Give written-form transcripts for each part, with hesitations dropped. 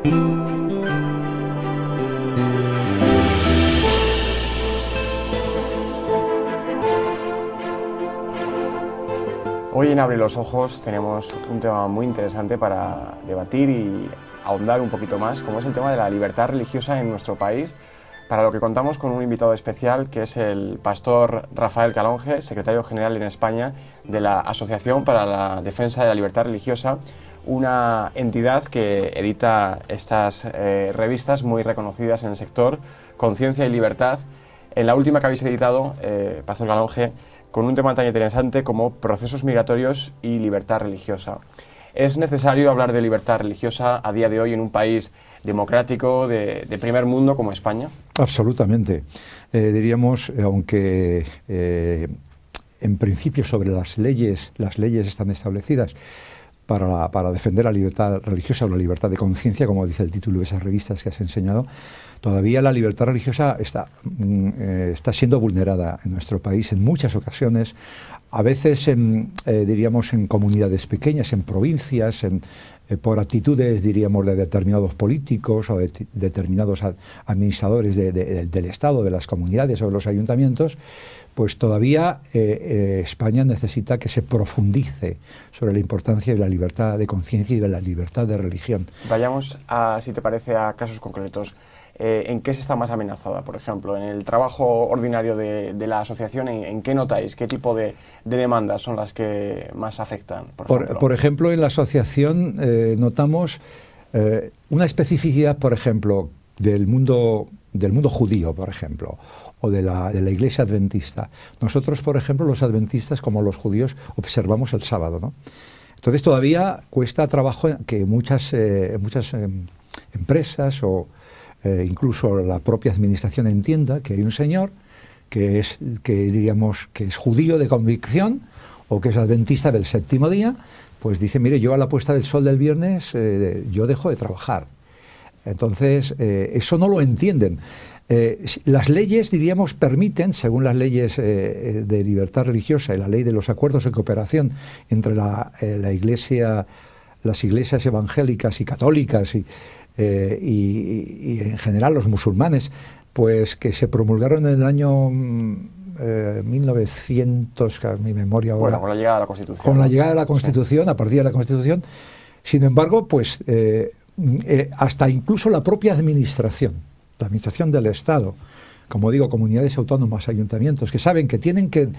Hoy en Abre los Ojos tenemos un tema muy interesante para debatir y ahondar un poquito más, como es el tema de la libertad religiosa en nuestro país, para lo que contamos con un invitado especial, que es el pastor Rafael Calonge, secretario general en España de la Asociación para la Defensa de la Libertad Religiosa, una entidad que edita estas revistas muy reconocidas en el sector, Conciencia y Libertad. En la última que habéis editado, pastor Calonge, con un tema tan interesante como procesos migratorios y libertad religiosa. ¿Es necesario hablar de libertad religiosa a día de hoy en un país democrático de primer mundo como España? Absolutamente. Diríamos, aunque en principio sobre las leyes están establecidas para defender la libertad religiosa o la libertad de conciencia, como dice el título de esas revistas que has enseñado, todavía la libertad religiosa está siendo vulnerada en nuestro país en muchas ocasiones, a veces diríamos en comunidades pequeñas, en provincias, por actitudes, diríamos, de determinados políticos o de determinados administradores del Estado, de las comunidades o de los ayuntamientos. Pues todavía España necesita que se profundice sobre la importancia de la libertad de conciencia y de la libertad de religión. Vayamos, si te parece, a casos concretos. ¿En qué se está más amenazada, por ejemplo? ¿En el trabajo ordinario de la asociación? ¿En qué notáis? ¿Qué tipo de demandas son las que más afectan? Por ejemplo, en la asociación notamos una especificidad, por ejemplo, del mundo judío, por ejemplo, o de la Iglesia Adventista. Nosotros, por ejemplo, los adventistas, como los judíos, observamos el sábado, ¿no? Entonces todavía cuesta trabajo que muchas empresas o incluso la propia administración entienda que hay un señor que diríamos que es judío de convicción o que es adventista del séptimo día, pues dice, mire, yo a la puesta del sol del viernes yo dejo de trabajar. Entonces, eso no lo entienden. Las leyes, diríamos, permiten, según las leyes de libertad religiosa y la ley de los acuerdos de cooperación entre la Iglesia, las iglesias evangélicas y católicas y en general los musulmanes, pues que se promulgaron en el año 1900, que a mi memoria ahora... Bueno, con la llegada de la Constitución. Con la llegada de la Constitución, sí. A partir de la Constitución. Sin embargo, pues hasta incluso la propia administración, la administración del Estado, como digo, comunidades autónomas, ayuntamientos, que saben que tienen que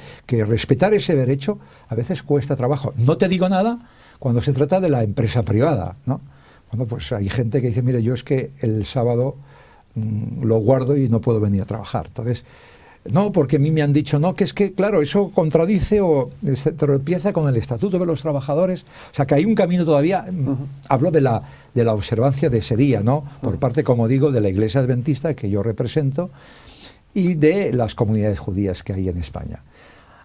respetar ese derecho, a veces cuesta trabajo. No te digo nada cuando se trata de la empresa privada, ¿no? Bueno, pues hay gente que dice, mire, yo es que el sábado lo guardo y no puedo venir a trabajar. Entonces, no, porque a mí me han dicho, no, que es que, claro, eso contradice o se tropieza con el Estatuto de los Trabajadores. O sea, que hay un camino todavía, hablo de la observancia de ese día, ¿no? Por parte, como digo, de la Iglesia Adventista que yo represento y de las comunidades judías que hay en España.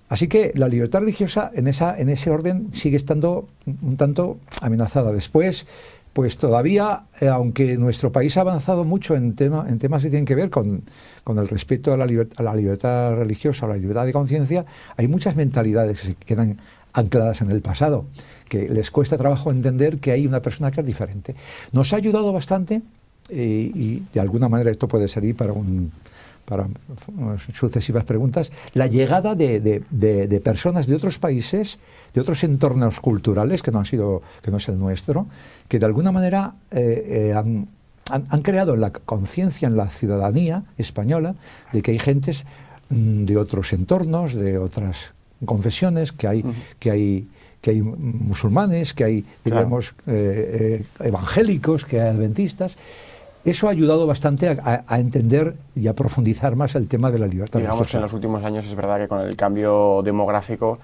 Así que la libertad religiosa en ese orden sigue estando un tanto amenazada. Después, pues todavía, aunque nuestro país ha avanzado mucho en temas que tienen que ver con el respeto a la libertad religiosa, a la libertad de conciencia, hay muchas mentalidades que se quedan ancladas en el pasado, que les cuesta trabajo entender que hay una persona que es diferente. Nos ha ayudado bastante, y de alguna manera esto puede servir para sucesivas preguntas, la llegada de personas de otros países, de otros entornos culturales que no es el nuestro, que de alguna manera han creado en la conciencia, en la ciudadanía española, de que hay gentes de otros entornos, de otras confesiones, que hay musulmanes, que hay, diríamos, evangélicos, que hay adventistas. Eso ha ayudado bastante a entender y a profundizar más el tema de la libertad religiosa. Digamos que en los últimos años es verdad que con el cambio demográfico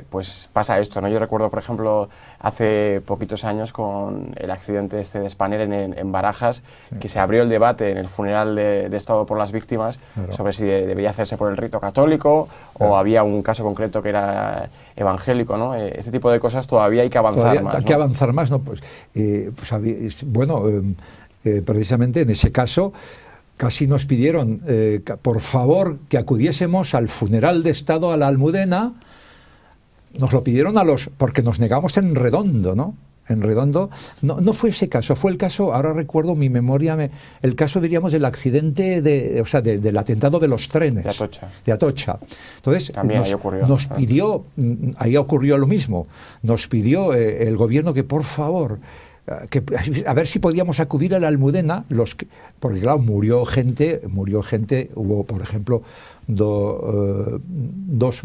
pues pasa esto, ¿no? Yo recuerdo, por ejemplo, hace poquitos años con el accidente de Spanair en Barajas, sí, que se abrió el debate en el funeral de Estado por las víctimas, claro, sobre si debía hacerse por el rito católico, claro, o había un caso concreto que era evangélico, ¿no? Este tipo de cosas todavía hay que avanzar más, ¿no? Hay que avanzar más, ¿no? Precisamente en ese caso casi nos pidieron, por favor, que acudiésemos al funeral de Estado a la Almudena. Nos lo pidieron porque nos negamos en redondo, ¿no? en Redondo. No fue ese caso, fue el caso, ahora recuerdo mi memoria, el caso, diríamos, del accidente, del atentado de los trenes. De Atocha. Entonces, también ahí ocurrió. Nos pidió, ahí ocurrió lo mismo, nos pidió el gobierno que por favor, a ver si podíamos acudir a la Almudena, porque claro, murió gente, hubo por ejemplo dos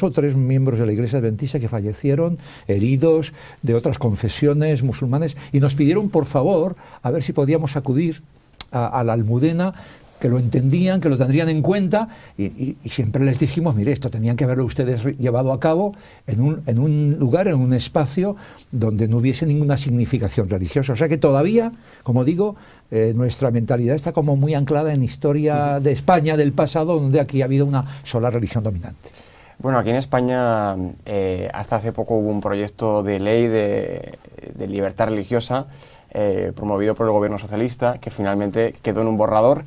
o tres miembros de la Iglesia Adventista que fallecieron, heridos, de otras confesiones musulmanes, y nos pidieron por favor a ver si podíamos acudir a la Almudena, que lo entendían, que lo tendrían en cuenta, y siempre les dijimos, mire, esto tenían que haberlo ustedes llevado a cabo en un lugar, en un espacio donde no hubiese ninguna significación religiosa. O sea que todavía, como digo, nuestra mentalidad está como muy anclada en historia de España, del pasado, donde aquí ha habido una sola religión dominante. Bueno, aquí en España hasta hace poco hubo un proyecto de ley de libertad religiosa promovido por el gobierno socialista, que finalmente quedó en un borrador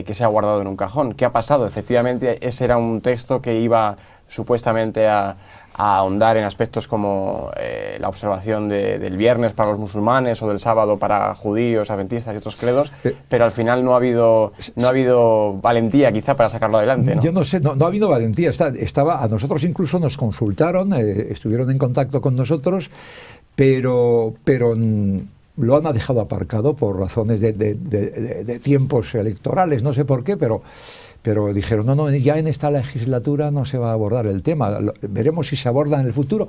que se ha guardado en un cajón. ¿Qué ha pasado? Efectivamente, ese era un texto que iba supuestamente a ahondar en aspectos como la observación del viernes para los musulmanes o del sábado para judíos, adventistas y otros credos, pero al final no ha habido valentía quizá para sacarlo adelante, ¿no? Yo no sé, no ha habido valentía. A nosotros incluso nos consultaron, estuvieron en contacto con nosotros, pero lo han dejado aparcado por razones de tiempos electorales, no sé por qué, pero dijeron, no, ya en esta legislatura no se va a abordar el tema, veremos si se aborda en el futuro.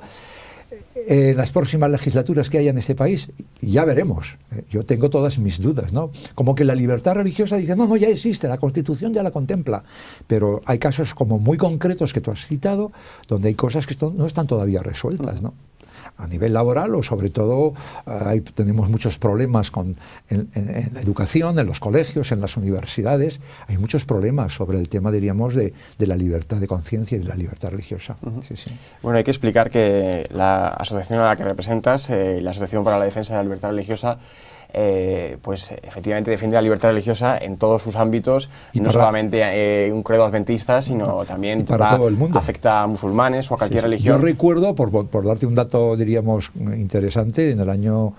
En las próximas legislaturas que haya en este país, ya veremos. Yo tengo todas mis dudas, ¿no? Como que la libertad religiosa dice, no, ya existe, la Constitución ya la contempla, pero hay casos como muy concretos que tú has citado, donde hay cosas que no están todavía resueltas, ¿no? A nivel laboral, o sobre todo tenemos muchos problemas en la educación, en los colegios, en las universidades. Hay muchos problemas sobre el tema, diríamos, de la libertad de conciencia y de la libertad religiosa. Sí. Bueno, hay que explicar que la asociación a la que representas, la Asociación para la Defensa de la Libertad Religiosa, pues efectivamente defiende la libertad religiosa en todos sus ámbitos, y no solamente un credo adventista, sino también para todo el mundo. Afecta a musulmanes o a cualquier religión. Yo recuerdo, por darte un dato, diríamos, interesante, en el año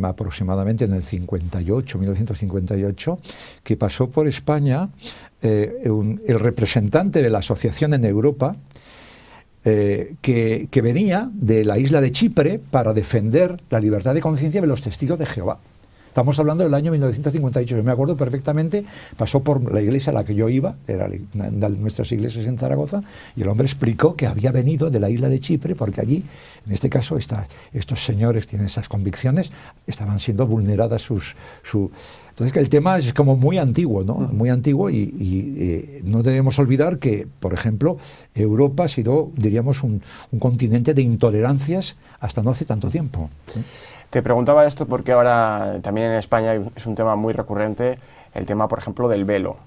aproximadamente en el 1958, que pasó por España el representante de la asociación en Europa, que venía de la isla de Chipre para defender la libertad de conciencia de los testigos de Jehová. Estamos hablando del año 1958, yo me acuerdo perfectamente, pasó por la iglesia a la que yo iba, era una de nuestras iglesias en Zaragoza, y el hombre explicó que había venido de la isla de Chipre, porque allí, en este caso, estos señores tienen esas convicciones, estaban siendo vulneradas Entonces, que el tema es como muy antiguo, ¿no? Muy antiguo, y no debemos olvidar que, por ejemplo, Europa ha sido, diríamos, un continente de intolerancias hasta no hace tanto tiempo. Te preguntaba esto porque ahora también en España es un tema muy recurrente, el tema, por ejemplo, del velo,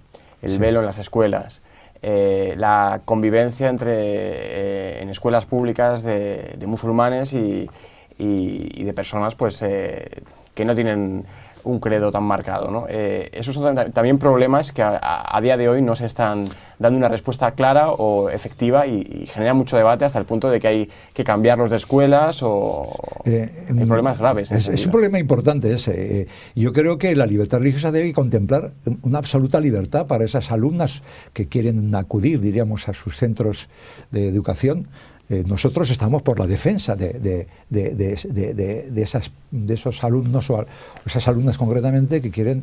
velo en las escuelas, la convivencia en escuelas públicas de musulmanes y de personas pues que no tienen un credo tan marcado, ¿no? Esos son también problemas que a día de hoy no se están dando una respuesta clara o efectiva, y genera mucho debate hasta el punto de que hay que cambiarlos de escuelas o hay problemas graves. Es un problema importante ese. Yo creo que la libertad religiosa debe contemplar una absoluta libertad para esas alumnas que quieren acudir, diríamos, a sus centros de educación. Nosotros estamos por la defensa de esos alumnos o esas alumnas concretamente que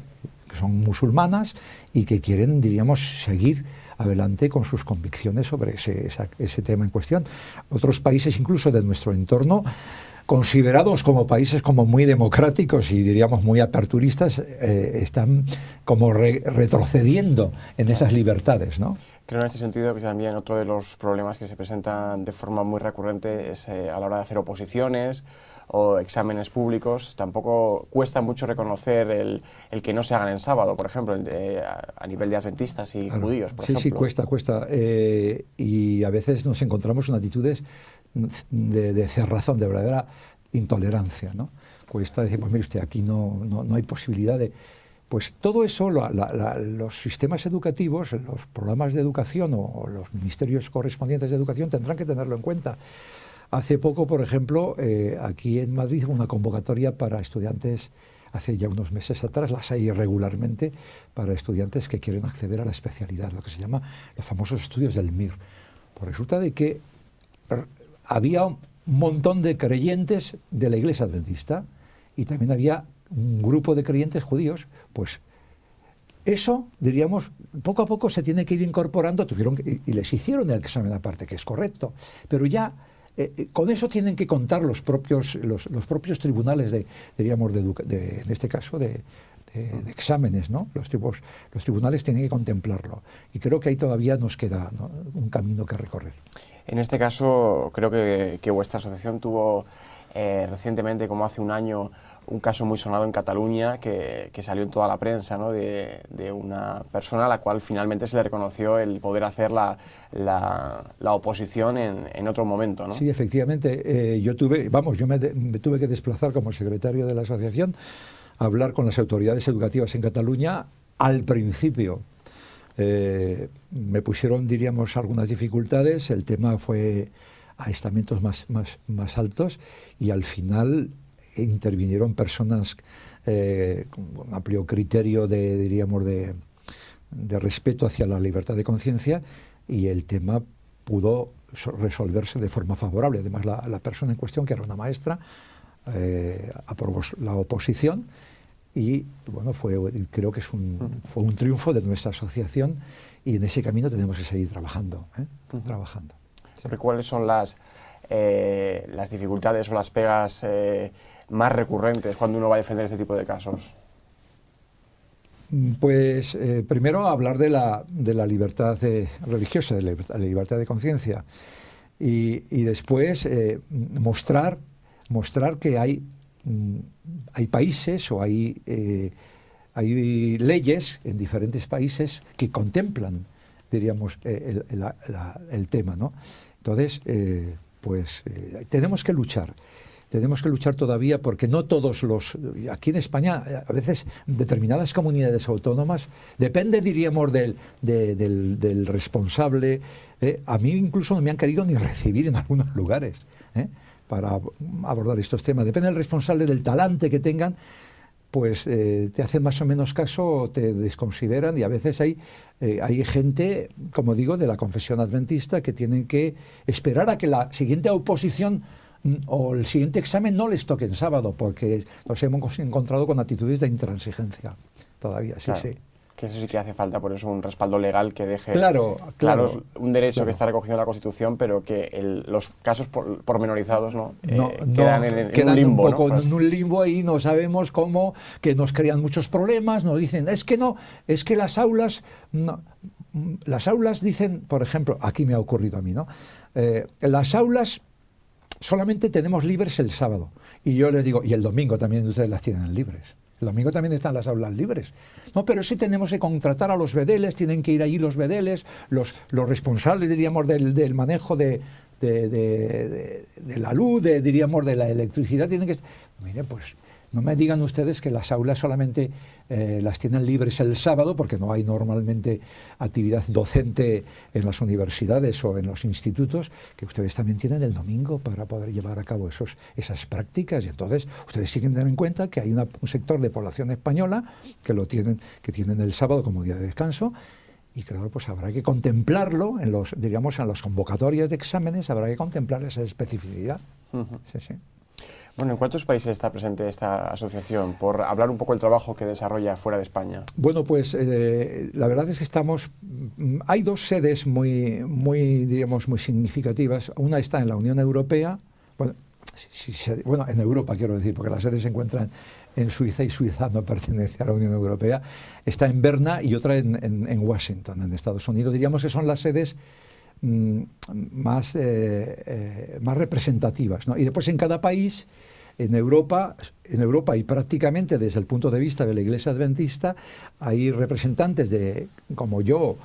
son musulmanas y que quieren, diríamos, seguir adelante con sus convicciones sobre ese tema en cuestión. Otros países, incluso de nuestro entorno, considerados como países como muy democráticos y diríamos muy aperturistas, están como retrocediendo en esas libertades, ¿no? Creo en este sentido que también otro de los problemas que se presentan de forma muy recurrente es a la hora de hacer oposiciones o exámenes públicos. Tampoco cuesta mucho reconocer el que no se hagan en sábado, por ejemplo, a nivel de adventistas y judíos, por ejemplo. Sí, cuesta. Y a veces nos encontramos en actitudes de cerrazón, de verdadera intolerancia, ¿no? Cuesta decir, pues mire usted, aquí no hay posibilidad de... Pues todo eso, los sistemas educativos, los programas de educación o los ministerios correspondientes de educación tendrán que tenerlo en cuenta. Hace poco, por ejemplo, aquí en Madrid hubo una convocatoria para estudiantes, hace ya unos meses atrás, las hay regularmente, para estudiantes que quieren acceder a la especialidad, lo que se llama los famosos estudios del MIR. Pues resulta de que había un montón de creyentes de la Iglesia Adventista y también había un grupo de creyentes judíos. Pues eso, diríamos, poco a poco se tiene que ir incorporando, y les hicieron el examen aparte, que es correcto, pero ya con eso tienen que contar los propios tribunales en este caso de exámenes, ¿no? Los tribunales tienen que contemplarlo, y creo que ahí todavía nos queda, ¿no?, un camino que recorrer. En este caso, creo que vuestra asociación tuvo recientemente, como hace un año, un caso muy sonado en Cataluña que salió en toda la prensa, ¿no?, de una persona a la cual finalmente se le reconoció el poder hacer la oposición en otro momento, ¿no? Sí, efectivamente. Yo me tuve que desplazar como secretario de la asociación a hablar con las autoridades educativas en Cataluña. Al principio me pusieron, diríamos, algunas dificultades. El tema fue a estamentos más altos, y al final intervinieron personas con un amplio criterio de respeto hacia la libertad de conciencia, y el tema pudo resolverse de forma favorable. Además, la persona en cuestión, que era una maestra, aprobó la oposición, y bueno, creo que fue un triunfo de nuestra asociación, y en ese camino tenemos que seguir trabajando. Trabajando. Sí. ¿Cuáles son las dificultades o las pegas más recurrentes cuando uno va a defender este tipo de casos? Pues primero hablar de la libertad religiosa, de la libertad de conciencia, y después mostrar que hay países o hay leyes en diferentes países que contemplan, diríamos, el tema, ¿no? Entonces, tenemos que luchar. Tenemos que luchar todavía, porque no todos aquí en España, a veces determinadas comunidades autónomas, depende, diríamos, del responsable. A mí incluso no me han querido ni recibir en algunos lugares para abordar estos temas. Depende del responsable, del talante que tengan, pues te hacen más o menos caso, te desconsideran, y a veces hay gente, como digo, de la confesión adventista, que tienen que esperar a que la siguiente oposición o el siguiente examen no les toque en sábado, porque nos hemos encontrado con actitudes de intransigencia todavía. Claro, sí. Que eso sí que hace falta, por eso un respaldo legal que deje claro, un derecho que está recogido en la Constitución, pero que los casos pormenorizados quedan en un limbo. Un poco en un limbo, y no sabemos cómo, que nos crean muchos problemas. Nos dicen, es que las aulas dicen, por ejemplo, aquí me ha ocurrido a mí, ¿no? Las aulas solamente tenemos libres el sábado, y yo les digo, y el domingo también ustedes las tienen libres. El domingo también están las aulas libres. No, pero sí tenemos que contratar a los bedeles, tienen que ir allí los bedeles, los responsables, diríamos, del manejo de la luz, diríamos, de la electricidad, tienen que... Mire, pues no me digan ustedes que las aulas solamente las tienen libres el sábado, porque no hay normalmente actividad docente en las universidades o en los institutos, que ustedes también tienen el domingo para poder llevar a cabo esas prácticas. Y entonces ustedes tienen que tener en cuenta que hay un sector de población española que tienen el sábado como día de descanso, y claro, pues habrá que contemplarlo en las convocatorias de exámenes, habrá que contemplar esa especificidad. Sí. Bueno, ¿en cuántos países está presente esta asociación? Por hablar un poco del trabajo que desarrolla fuera de España. Bueno, pues la verdad es que hay dos sedes muy significativas. Una está en la Unión Europea, en Europa quiero decir, porque las sedes se encuentran en Suiza, y Suiza no pertenece a la Unión Europea. Está en Berna, y otra en Washington, en Estados Unidos. Diríamos que son las sedes más representativas, ¿no? Y después en cada país, en Europa, y prácticamente desde el punto de vista de la Iglesia Adventista, hay representantes como yo,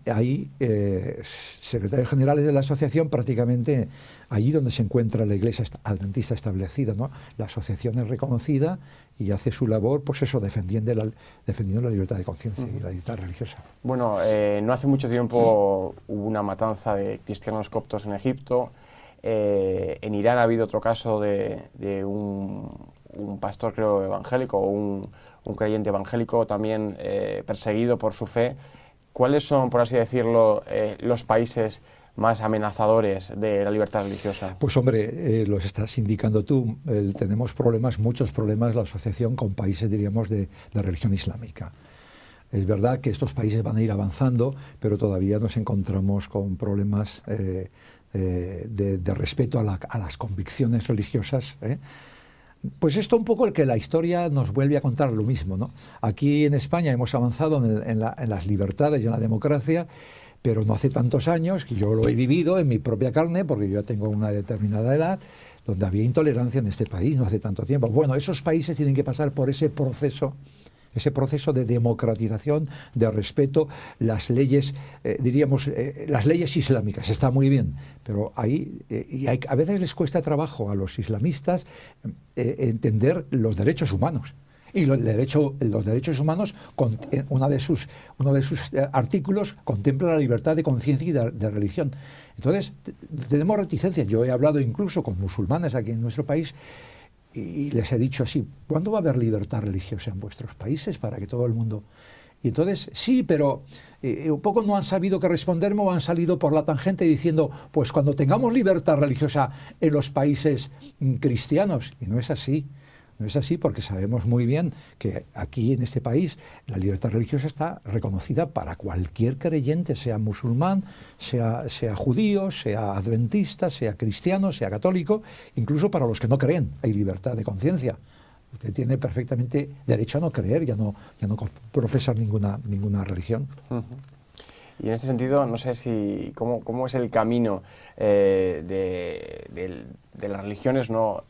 hay secretarios generales de la asociación prácticamente allí donde se encuentra la Iglesia Adventista establecida, ¿no? La asociación es reconocida y hace su labor, pues eso, defendiendo la libertad de conciencia y la libertad religiosa. Bueno, no hace mucho tiempo hubo una matanza de cristianos coptos en Egipto. En Irán ha habido otro caso de un pastor, creo, evangélico, o un creyente evangélico también perseguido por su fe. ¿Cuáles son, por así decirlo, los países más amenazadores de la libertad religiosa? Pues hombre, los estás indicando tú. Tenemos problemas, muchos problemas, la asociación con países, diríamos, de religión islámica. Es verdad que estos países van a ir avanzando, pero todavía nos encontramos con problemas de respeto a las convicciones religiosas. Pues esto un poco el que la historia nos vuelve a contar lo mismo, ¿no? Aquí en España hemos avanzado en las libertades y en la democracia, pero no hace tantos años, que yo lo he vivido en mi propia carne, porque yo ya tengo una determinada edad, donde había intolerancia en este país, no hace tanto tiempo. Bueno, esos países tienen que pasar por ese proceso de democratización, de respeto. Las leyes, diríamos, las leyes islámicas, está muy bien, pero a veces les cuesta trabajo a los islamistas entender los derechos humanos. Y los derechos humanos, uno de sus artículos contempla la libertad de conciencia y de religión. Entonces, tenemos reticencias. Yo he hablado incluso con musulmanes aquí en nuestro país y les he dicho así: ¿cuándo va a haber libertad religiosa en vuestros países para que todo el mundo...? Y entonces, sí, pero un poco no han sabido qué responderme, o han salido por la tangente diciendo, pues cuando tengamos libertad religiosa en los países cristianos. Y no es así. No es así, porque sabemos muy bien que aquí en este país la libertad religiosa está reconocida para cualquier creyente, sea musulmán, sea judío, sea adventista, sea cristiano, sea católico, incluso para los que no creen hay libertad de conciencia. Usted tiene perfectamente derecho a no creer, ya no profesar ninguna religión. Uh-huh. Y en este sentido, no sé si cómo es el camino de las religiones no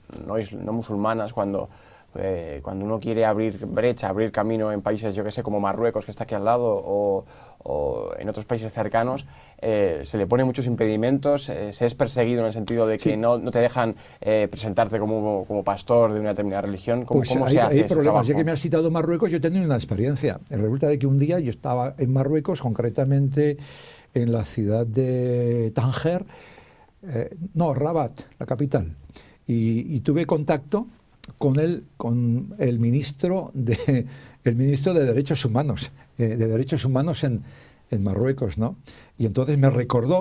musulmanas cuando uno quiere abrir brecha, abrir camino en países, yo que sé, como Marruecos, que está aquí al lado, o en otros países cercanos, se le ponen muchos impedimentos, se es perseguido en el sentido de que sí, no te dejan presentarte como pastor de una determinada religión. ¿Cómo se hace hay ese problemas. trabajo? Ya que me has citado Marruecos, yo he tenido una experiencia. Resulta de que un día yo estaba en Marruecos, concretamente en la ciudad de Tánger, Rabat, la capital, y tuve contacto con el ministro de Derechos Humanos, en Marruecos, ¿no? Y entonces me recordó,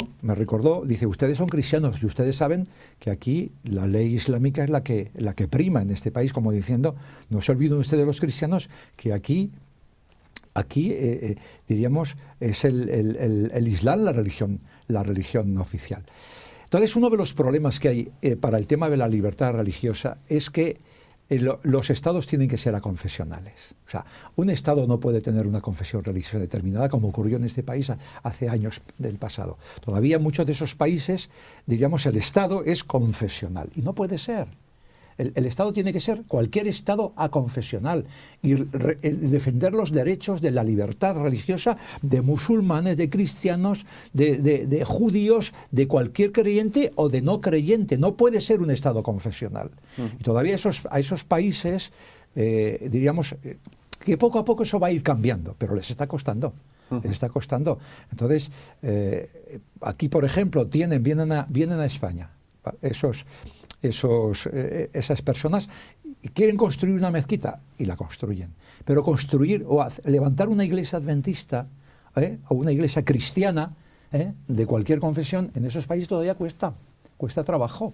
dice: ustedes son cristianos y ustedes saben que aquí la ley islámica es la que prima en este país, como diciendo, no se olviden ustedes, los cristianos, que aquí diríamos, es el Islam la religión oficial. Entonces, uno de los problemas que hay para el tema de la libertad religiosa es que los estados tienen que ser aconfesionales. O sea, un estado no puede tener una confesión religiosa determinada, como ocurrió en este país hace años del pasado. Todavía en muchos de esos países, diríamos, el estado es confesional. Y no puede ser. El Estado tiene que ser cualquier Estado aconfesional y defender los derechos de la libertad religiosa de musulmanes, de cristianos, de judíos, de cualquier creyente o de no creyente. No puede ser un Estado confesional. Y todavía a esos países, diríamos, que poco a poco eso va a ir cambiando, pero les está costando. Les está costando. Entonces, aquí, por ejemplo, vienen a España esas personas quieren construir una mezquita y la construyen. Pero construir o levantar una iglesia adventista o una iglesia cristiana de cualquier confesión en esos países todavía cuesta trabajo.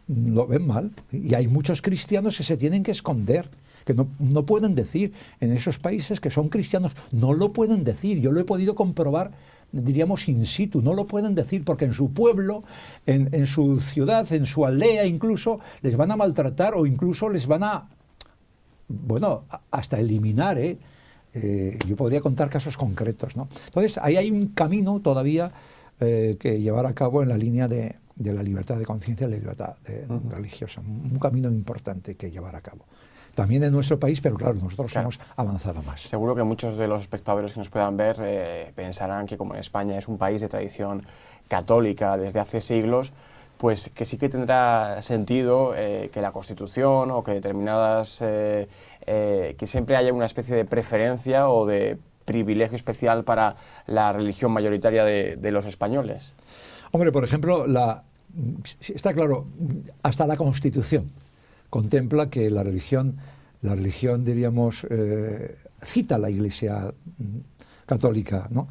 Lo ven mal. Y hay muchos cristianos que se tienen que esconder, que no pueden decir en esos países que son cristianos. No lo pueden decir. Yo lo he podido comprobar, diríamos in situ. No lo pueden decir porque en su pueblo, en su ciudad, en su aldea incluso, les van a maltratar o incluso les van a, hasta eliminar. Yo podría contar casos concretos, ¿no? Entonces, ahí hay un camino todavía que llevar a cabo en la línea de la libertad de conciencia y la libertad religiosa. Un camino importante que llevar a cabo. También en nuestro país, pero claro, nosotros hemos avanzado más. Seguro que muchos de los espectadores que nos puedan ver pensarán que como España es un país de tradición católica desde hace siglos, pues que sí que tendrá sentido que la Constitución o que determinadas, que siempre haya una especie de preferencia o de privilegio especial para la religión mayoritaria de los españoles. Hombre, por ejemplo, está claro, hasta la Constitución contempla que la religión diríamos, cita a la Iglesia Católica, ¿no?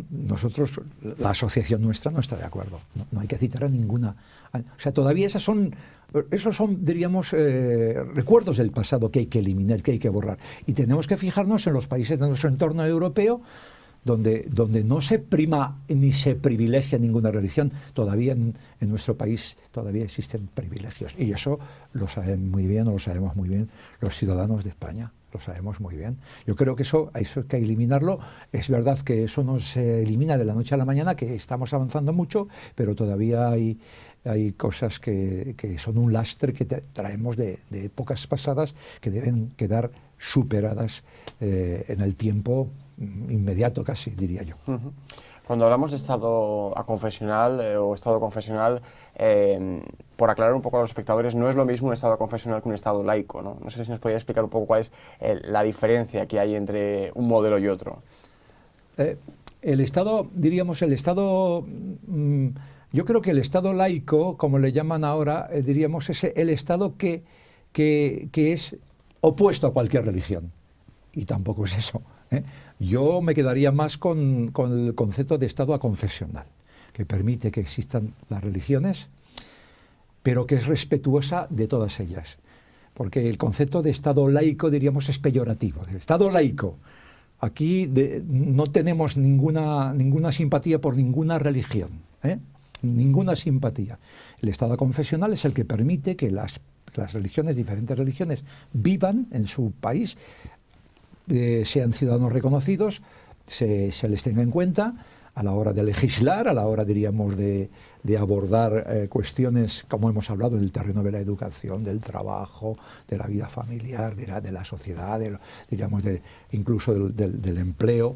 Nosotros, la asociación nuestra no está de acuerdo, no hay que citar a ninguna. O sea, todavía esos son, diríamos, recuerdos del pasado que hay que eliminar, que hay que borrar. Y tenemos que fijarnos en los países de nuestro entorno europeo, donde no se prima ni se privilegia ninguna religión. Todavía en nuestro país todavía existen privilegios. Y eso lo saben muy bien, o lo sabemos muy bien los ciudadanos de España. Lo sabemos muy bien. Yo creo que eso hay que eliminarlo. Es verdad que eso no se elimina de la noche a la mañana, que estamos avanzando mucho, pero todavía hay cosas que son un lastre que traemos de épocas pasadas, que deben quedar superadas en el tiempo inmediato casi, diría yo. Uh-huh. Cuando hablamos de estado aconfesional o estado confesional, por aclarar un poco a los espectadores, no es lo mismo un estado confesional que un estado laico, ¿no? No sé si nos podría explicar un poco cuál es la diferencia que hay entre un modelo y otro. El estado, diríamos, yo creo que el estado laico, como le llaman ahora, diríamos, es el estado que es opuesto a cualquier religión. Y tampoco es eso, ¿eh? Yo me quedaría más con el concepto de estado aconfesional, que permite que existan las religiones, pero que es respetuosa de todas ellas. Porque el concepto de estado laico, diríamos, es peyorativo. El estado laico, aquí no tenemos ninguna simpatía por ninguna religión, ¿eh? Ninguna simpatía. El estado confesional es el que permite que las religiones, diferentes religiones, vivan en su país, sean ciudadanos reconocidos, se les tenga en cuenta a la hora de legislar, a la hora, diríamos, de abordar cuestiones, como hemos hablado, en el terreno de la educación, del trabajo, de la vida familiar, de la sociedad, diríamos, incluso del empleo,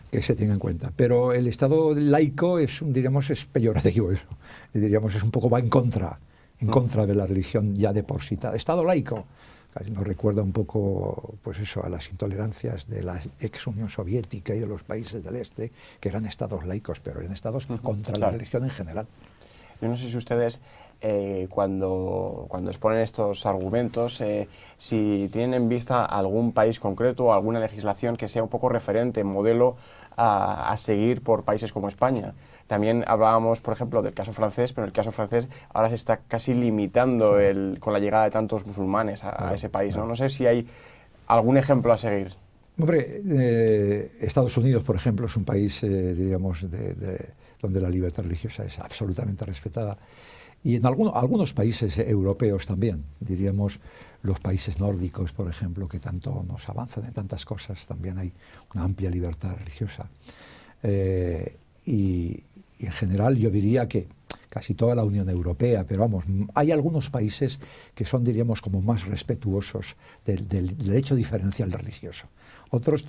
que se tenga en cuenta. Pero el Estado laico es peyorativo, eso. Diríamos, es un poco, va en contra de la religión ya de por sí. Estado laico nos recuerda un poco, pues eso, a las intolerancias de la ex Unión Soviética y de los países del este, que eran estados laicos, pero eran estados contra la religión en general. Yo no sé si ustedes, cuando exponen estos argumentos, si tienen en vista algún país concreto o alguna legislación que sea un poco referente, modelo a seguir por países como España. También hablábamos, por ejemplo, del caso francés, pero en el caso francés ahora se está casi limitando con la llegada de tantos musulmanes a ese país, ¿no? No sé si hay algún ejemplo a seguir. Hombre, Estados Unidos, por ejemplo, es un país, diríamos, donde la libertad religiosa es absolutamente respetada. Y en algunos países europeos también, diríamos, los países nórdicos, por ejemplo, que tanto nos avanzan en tantas cosas, también hay una amplia libertad religiosa. Y en general yo diría que casi toda la Unión Europea, pero vamos, hay algunos países que son, diríamos, como más respetuosos del derecho diferencial religioso. Otros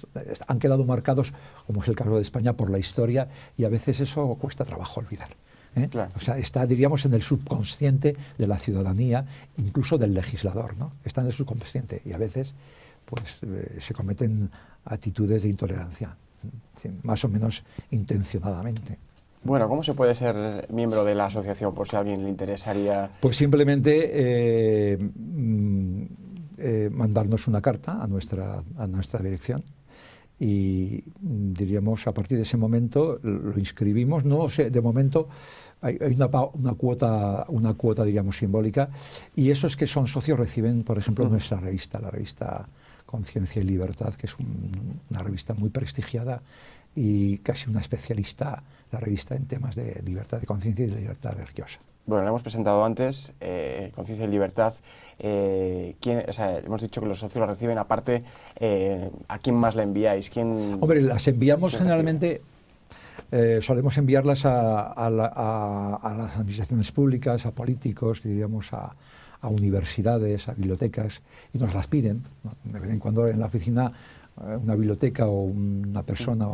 han quedado marcados, como es el caso de España, por la historia, y a veces eso cuesta trabajo olvidar, ¿eh? Claro. O sea, está, diríamos, en el subconsciente de la ciudadanía, incluso del legislador, ¿no? Está en el subconsciente y a veces pues, se cometen actitudes de intolerancia, sí, más o menos intencionadamente. Bueno, ¿cómo se puede ser miembro de la asociación, por si a alguien le interesaría? Pues simplemente mandarnos una carta a nuestra dirección y, diríamos, a partir de ese momento lo inscribimos. No sé, de momento hay una cuota, diríamos, simbólica, y esos que son socios reciben, por ejemplo, nuestra revista, la revista Conciencia y Libertad, que es una revista muy prestigiada y casi una especialista, la revista, en temas de libertad de conciencia y de libertad religiosa. Bueno, la hemos presentado antes, Conciencia y Libertad. Hemos dicho que los socios la reciben. Aparte, ¿a quién más la enviáis? Hombre, las enviamos generalmente, solemos enviarlas a las administraciones públicas, a políticos, diríamos, a universidades, a bibliotecas, y nos las piden, ¿no? De vez en cuando en la oficina una biblioteca o una persona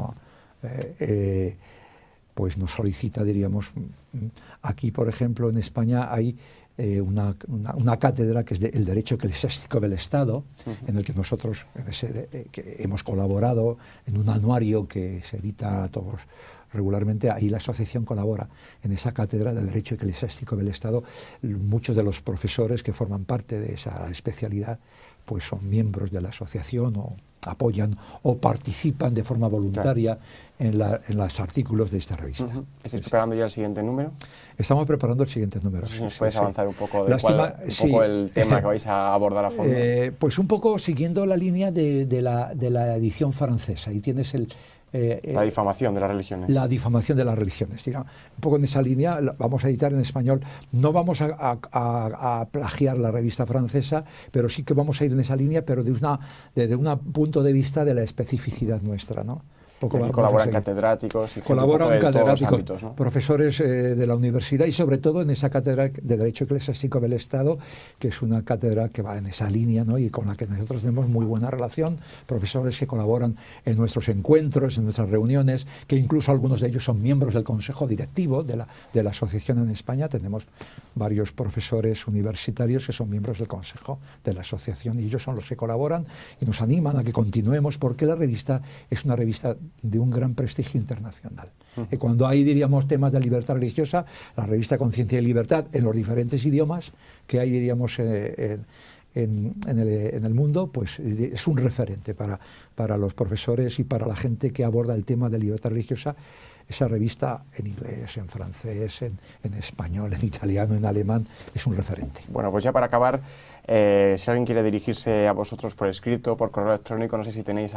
pues nos solicita, diríamos. Aquí, por ejemplo, en España hay una cátedra que es el Derecho Eclesiástico del Estado, en el que nosotros que hemos colaborado en un anuario que se edita todos regularmente. Ahí la asociación colabora en esa cátedra de Derecho Eclesiástico del Estado. Muchos de los profesores que forman parte de esa especialidad pues son miembros de la asociación o apoyan o participan de forma voluntaria en los artículos de esta revista. ¿Estáis preparando ya el siguiente número? Estamos preparando el siguiente número. No sé si nos puedes avanzar un poco de poco el tema que vais a abordar a fondo. Pues un poco siguiendo la línea de la edición francesa. Ahí tienes la difamación de las religiones. La difamación de las religiones. Digamos. Un poco en esa línea vamos a editar en español. No vamos a plagiar la revista francesa, pero sí que vamos a ir en esa línea, pero desde un punto de vista de la especificidad nuestra, ¿no? Colaboran catedráticos y colaboran catedráticos, ámbitos, ¿no? Profesores de la universidad y sobre todo en esa cátedra de Derecho Eclesiástico del Estado, que es una cátedra que va en esa línea, ¿no? Y con la que nosotros tenemos muy buena relación, profesores que colaboran en nuestros encuentros, en nuestras reuniones, que incluso algunos de ellos son miembros del consejo directivo de la asociación en España. Tenemos varios profesores universitarios que son miembros del consejo de la asociación y ellos son los que colaboran y nos animan a que continuemos, porque la revista es una revista de un gran prestigio internacional. Y cuando hay, diríamos, temas de libertad religiosa, la revista Conciencia y Libertad, en los diferentes idiomas que hay, diríamos, en el mundo, pues es un referente para los profesores y para la gente que aborda el tema de libertad religiosa. Esa revista en inglés, en francés, en español, en italiano, en alemán, es un referente. Bueno, pues ya para acabar, si alguien quiere dirigirse a vosotros por escrito, por correo electrónico, no sé si tenéis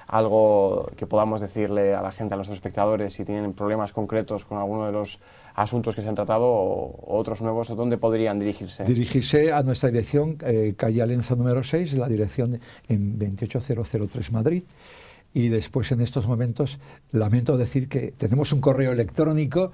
algo que podamos decirle a la gente, a los espectadores, si tienen problemas concretos con alguno de los asuntos que se han tratado o otros nuevos, ¿dónde podrían dirigirse? Dirigirse a nuestra dirección, calle Alenza número 6, la dirección en 28003 Madrid. Y después, en estos momentos, lamento decir que tenemos un correo electrónico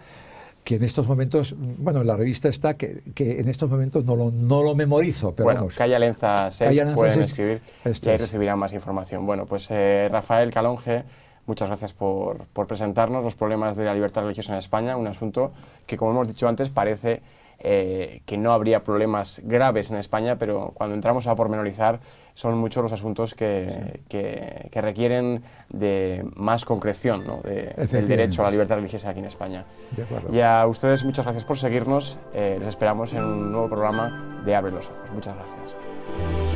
que en estos momentos, bueno, la revista está, que en estos momentos no lo memorizo, pero bueno, vamos. Calle Alenza 6, Calle Alenza pueden 6, escribir y ahí recibirán más información. Bueno, pues Rafael Calonge, muchas gracias por presentarnos los problemas de la libertad religiosa en España, un asunto que, como hemos dicho antes, parece que no habría problemas graves en España, pero cuando entramos a pormenorizar son muchos los asuntos que requieren de más concreción, ¿no? del derecho a la libertad religiosa aquí en España. Y a ustedes muchas gracias por seguirnos, les esperamos en un nuevo programa de Abre los Ojos. Muchas gracias.